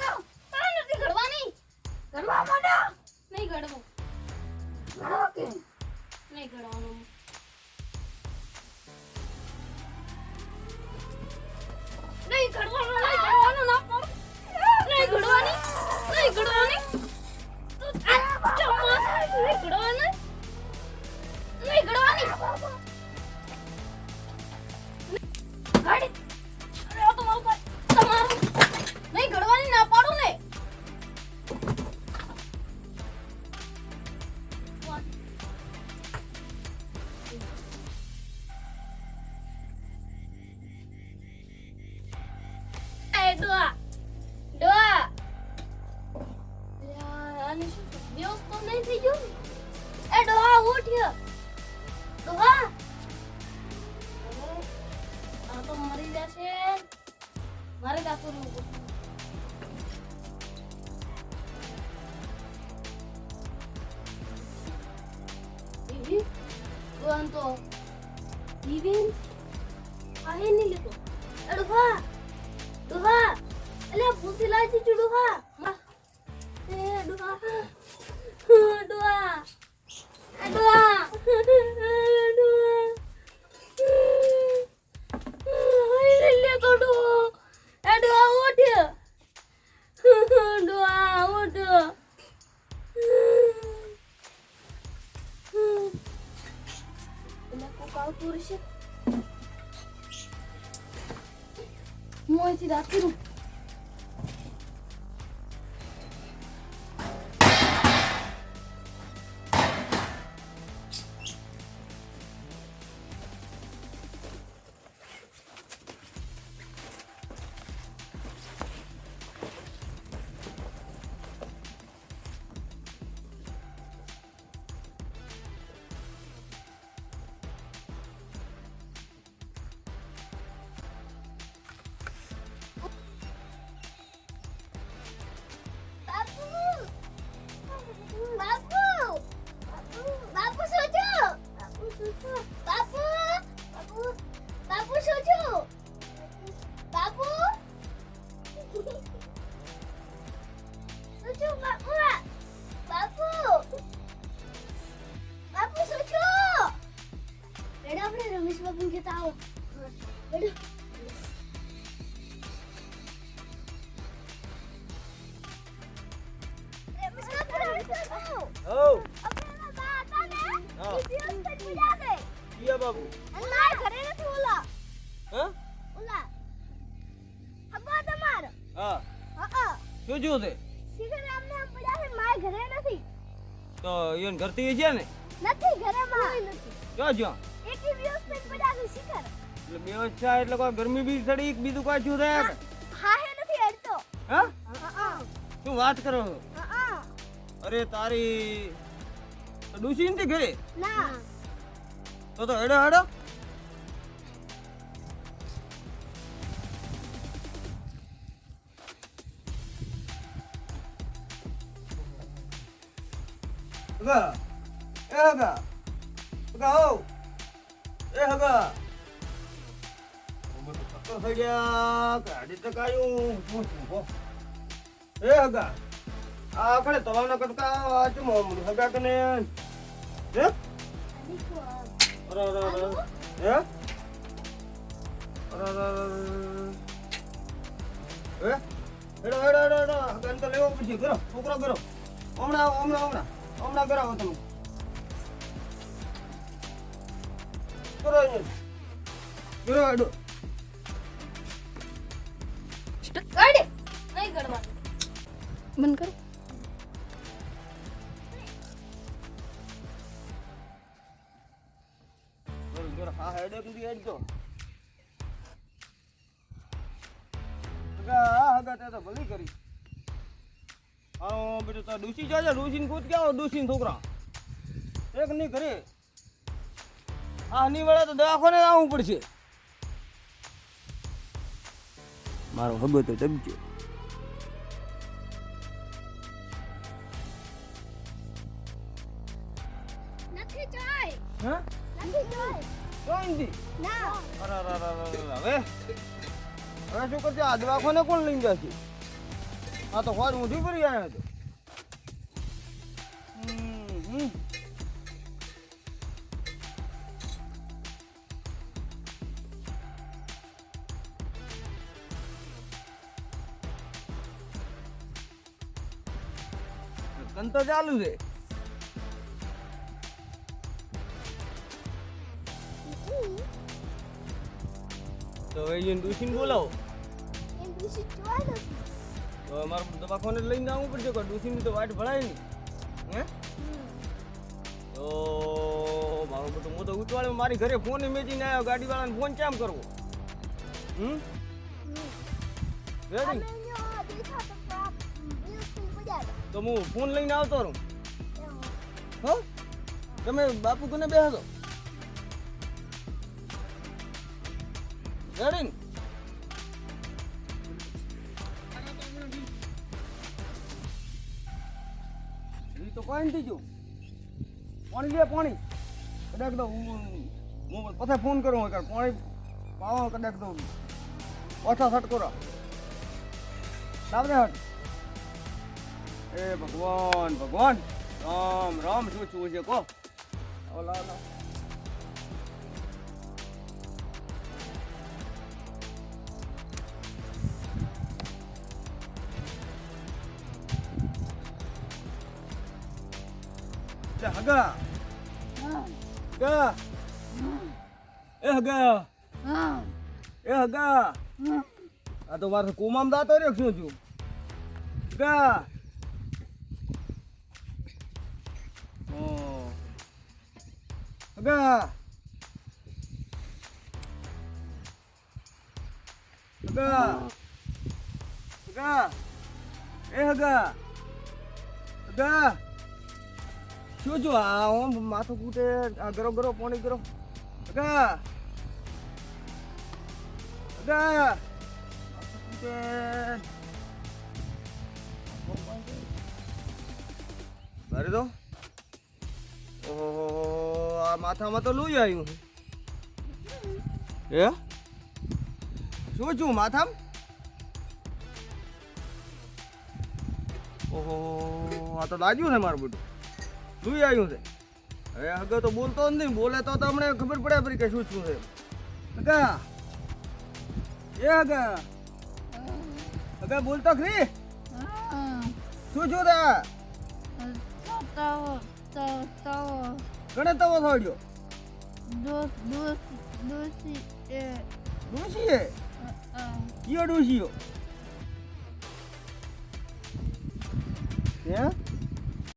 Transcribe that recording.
નથી ઘડવાની. ઘડવા માંડો. નહીં ઘડવું. ઘડો કે નહીં ઘડવાનું. નહીં ઘડવાનું. નહીં ઘડવાનું ના પાડો. નહીં ઘડવાની. નહીં ઘડવાની. ચમ્મા. નહીં ઘડવાની. નહીં ઘડવાની. ઘડી. અરે આ તો મારું ભાઈ. તમારું. નહીં ઘડવાની ના પાડું ને. Dua. Ya, ani શું દિવસ તો નહીં થઈ ગયો. ડોહા ઉઠ. ડોહા. આ તો મરી જશે. મારે દાખલું મૂકો. ઈવી કોણ તો ઈવી આહે નહીં લેતો. ડોહા. Duha, alah putih lagi tu Duha. Duha, Duha, Duha, Hai lihat tu Duha, Duha udah, Duha udah. Aku kau turis. Mau tidak tiru. Babu kita tahu. Aduh. Oh. Apa nak bawa ni? Video set punya deh. Iya babu. Nah, ઘરે નથી ઓલા. હા? ઓલા. હબા તમાર. હા. હા. શું જોયું તે? શીખર અમને પડ્યા છે માય ઘરે નથી. તો ઈવન ઘરતી છે ને? નથી ઘરે માં. નથી. જો એક video set પડ્યા છે શીખર. એટલે વ્યવસ્થા એટલે કોઈ ગરમી બી સડી બીજું કોઈ છું રે? હા હે નથી હેડતો. હા? હા. શું વાત કરો? હા. અરે તારી તો ડૂસી નથી ઘરે? ના. તો હેડો હેડો. હગા એ હગા હગા હો એ હગા હું તો પક્કો થઈ ગયા ગાડી તો કાયું એ હગા આ કડે તવાના કટકા આજ મોમડું હગા કને હે અરે હે અરે હેડો હેડો હેડો હેડો હગા તો લેવો પછી કરો છોકરો કરો હમણાં કરાવો તમે કરો હેડો ગાડી નહીં ઘડવાનું. બંધ કરો. હા હેડો કીધી હેડજો હગા તે તો ભલી કરી હા બેટું તો ડૂસી જાજે ડૂસીને કૂદ કે આવો ડૂસીને છોકરા એક નહીં કરે હા નહીં વળે તો દવાખાને આવવું પડશે મારો હગો તો દબજો નથી જોઈ. હા નથી જોઈ. જોઈનથી ના. અરે હવે શું કરશે આ દવાખાને કોણ લઈને જશે આ તો હોજ ઊંધી ભરી આવ્યો હતો કન તો ચાલુ છે તો હવે એને ડૂસીને બોલાવો એ દૂષિત જોવા નથી. તો અમારે દવાખાને લઈને આવવું પડશે કોઈ ડૂસીની તો વાટ ભળાય નહીં હે તો મારો બધું હું તો ઉતવાળે મારી ઘરે ફોન મેચીને આવ્યો ગાડીવાળાને ફોન કેમ કરવો રેડી અમે ન્યો દેખા તો બાપ દિવસથી પડ્યા હતા. તો હું ફોન લઈને આવતો રહું એમ. હો તમે બાપુ કને બેસો રેડી તો કોઈ નથી જો પાણી લે પાણી કદાચ તો હું પછી ફોન કરું પાણી પાવા કદાચ તો ઓછા છટકો રા સાવને હટ એ ભગવાન ભગવાન રામ રામ શું છું છે કો ઓલા ઓલા હગા હગા એ હગા એ હગા આ તો મારે કોમામ દાતો રહ્યો શું છું હગા હગા હગા હગા એ હગા હગા શું જો આ ઓમ માથું કૂટે આ ગરો ગરો પાણી ગરો અગા અગા માથું કૂટે ભરે દો ઓહો આ માથામાં તો લોહી આવ્યું હે શું છું માથામાં ઓહો આ તો લાગ્યું ને મારું બધું લોહી આવ્યું છે હવે હગો તો બોલતો જ નહીં બોલે તો તમને ખબર પડે પડી કે શું શું છે હગા એ હગા હગા બોલતો ખરી શું છું તે ગણે તવો થોડ્યો ડોશી કયો ડોશીયો હે